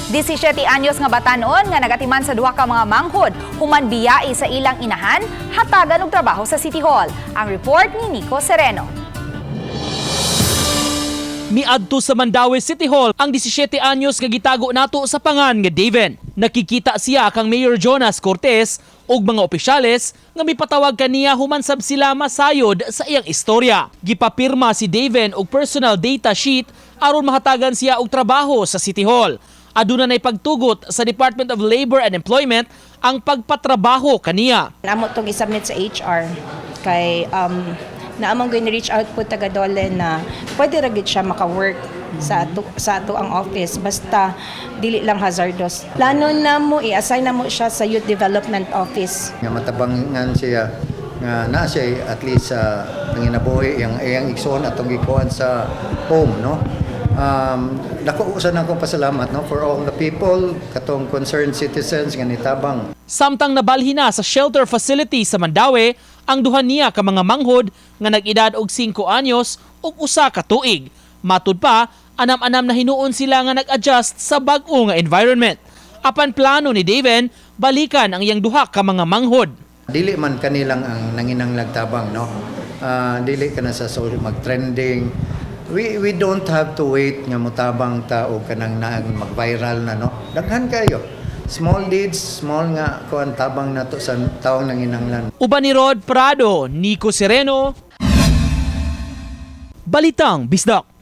17 anyos nga batanon nga nagatiman sa duha ka mga manghod human biyai sa ilang inahan hatagan og trabaho sa City Hall. Ang report ni Nico Sereno. Miadto sa Mandaue City Hall ang 17 anyos nga gitago nato sa pangan nga Daven. Nakikita siya kang Mayor Jonas Cortez ug mga opisyales nga mipatawag kaniya human sab sila masayod sa iyang istorya. Gipapirma si Daven og personal data sheet aron mahatagan siya og trabaho sa City Hall. Aduna nay pagtugot sa Department of Labor and Employment ang pagpatrabaho kaniya. Namo tong isubmit sa HR kay naamang going reach out po taga dole na pwede ra gid siya maka-work sa ato ang office basta dili lang hazardous. Plano na mo i-assign na mo siya sa Youth Development Office. Nga matabangan siya nga na siya at least nanginabuhi iyang igsoon atong gikuan sa home, no. Dako usan akong pasalamat, no, for all the people katong concerned citizens nga nitabang. Samtang nabalhin na sa shelter facility sa Mandaue ang duha niya ka mga manghod nga nag-edad og 5 anyos ug usa ka tuig. Matud pa, anam-anam na hinuon sila nga nag-adjust sa bag-o nga environment. Apan plano ni Daven, balikan ang iyang duha ka mga manghod. Dili man kanilang ang nanginanglag tabang, no. Dili ka na sa mag-trending. We don't have to wait nga mutabang ta og kanang naag mag-viral na, no. Daghan kayo. Small deeds, small nga kuan tabang nato sa taong nanginanglan. Uban ni Rod Prado, Nico Sereno, Balitang Bisdak.